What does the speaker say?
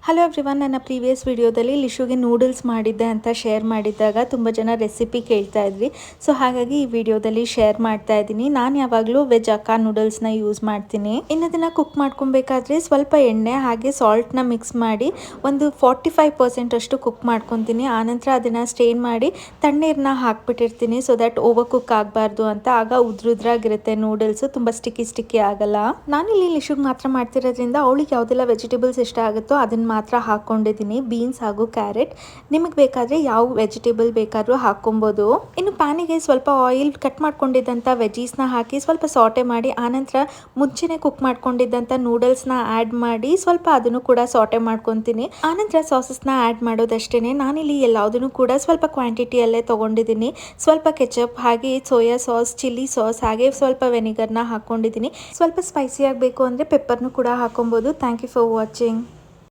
Hello everyone, ನನ್ನ previous ವಿಡಿಯೋದಲ್ಲಿ ಲಿಶುಗೆ noodles ಮಾಡಿದ್ದೆ ಅಂತ ಶೇರ್ ಮಾಡಿದ್ದಾಗ ತುಂಬ ಜನ ರೆಸಿಪಿ ಕೇಳ್ತಾ ಇದ್ರಿ. ಸೊ ಹಾಗಾಗಿ ಈ ವಿಡಿಯೋದಲ್ಲಿ ಶೇರ್ ಮಾಡ್ತಾ ಇದ್ದೀನಿ. ನಾನು ಯಾವಾಗಲೂ ವೆಜ್ ಅಕ್ಕಾ ನೂಡಲ್ಸ್ನ ಯೂಸ್ ಮಾಡ್ತೀನಿ. ಇನ್ನದನ್ನು ಕುಕ್ ಮಾಡ್ಕೊಬೇಕಾದ್ರೆ ಸ್ವಲ್ಪ ಎಣ್ಣೆ ಹಾಗೆ ಸಾಲ್ಟ್ನ ಮಿಕ್ಸ್ ಮಾಡಿ ಒಂದು 45% ಅಷ್ಟು ಕುಕ್ ಮಾಡ್ಕೊತೀನಿ. ಆನಂತರ ಅದನ್ನು ಸ್ಟೇನ್ ಮಾಡಿ ತಣ್ಣೀರನ್ನ ಹಾಕ್ಬಿಟ್ಟಿರ್ತೀನಿ ಸೊ ದಟ್ ಓವರ್ ಕುಕ್ ಆಗಬಾರ್ದು ಅಂತ. ಆಗ ಉದ್ರುದ್ರಾಗಿರುತ್ತೆ ನೂಡಲ್ಸ್, ತುಂಬ ಸ್ಟಿಕ್ಕಿ ಆಗಲ್ಲ. ನಾನಿಲ್ಲಿ ಲಿಶುಗೆ ಮಾತ್ರ ಮಾಡ್ತಿರೋದ್ರಿಂದ ಅವಳಿಗೆ ಯಾವುದೆಲ್ಲ ವೆಜಿಟೇಬಲ್ಸ್ ಇಷ್ಟ ಆಗುತ್ತೋ ಅದನ್ನು ಮಾತ್ರ ಹಾಕೊಂಡಿದ್ದೀನಿ. ಬೀನ್ಸ್ ಹಾಗೂ ಕ್ಯಾರೆಟ್. ನಿಮಗೆ ಬೇಕಾದರೆ ಯಾವ ವೆಜಿಟೇಬಲ್ ಬೇಕಾದರೂ ಹಾಕೊಬೋದು. ಇನ್ನು ಪ್ಯಾನಿಗೆ ಸ್ವಲ್ಪ ಆಯಿಲ್, ಕಟ್ ಮಾಡ್ಕೊಂಡಿದ್ದಂಥ ವೆಜೀಸ್ನ ಹಾಕಿ ಸ್ವಲ್ಪ ಸಾಟೆ ಮಾಡಿ ಆನಂತರ ಮುಂಚೆನೇ ಕುಕ್ ಮಾಡ್ಕೊಂಡಿದ್ದಂಥ ನೂಡಲ್ಸ್ನ ಆ್ಯಡ್ ಮಾಡಿ ಸ್ವಲ್ಪ ಅದನ್ನು ಕೂಡ ಸಾಟೆ ಮಾಡ್ಕೊತೀನಿ. ಆನಂತರ ಸಾಸಸ್ನ ಆ್ಯಡ್ ಮಾಡೋದಷ್ಟೇ. ನಾನಿಲ್ಲಿ ಎಲ್ಲದನ್ನು ಕೂಡ ಸ್ವಲ್ಪ ಕ್ವಾಂಟಿಟಿಯಲ್ಲೇ ತೊಗೊಂಡಿದ್ದೀನಿ. ಸ್ವಲ್ಪ ಕೆಚಪ್ ಹಾಗೆ ಸೋಯಾ ಸಾಸ್, ಚಿಲ್ಲಿ ಸಾಸ್ ಹಾಗೆ ಸ್ವಲ್ಪ ವೆನಿಗರ್ನ ಹಾಕ್ಕೊಂಡಿದ್ದೀನಿ. ಸ್ವಲ್ಪ ಸ್ಪೈಸಿ ಆಗಬೇಕು ಅಂದರೆ ಪೆಪ್ಪರ್ನು ಕೂಡ ಹಾಕೊಬೋದು. Thank you for watching.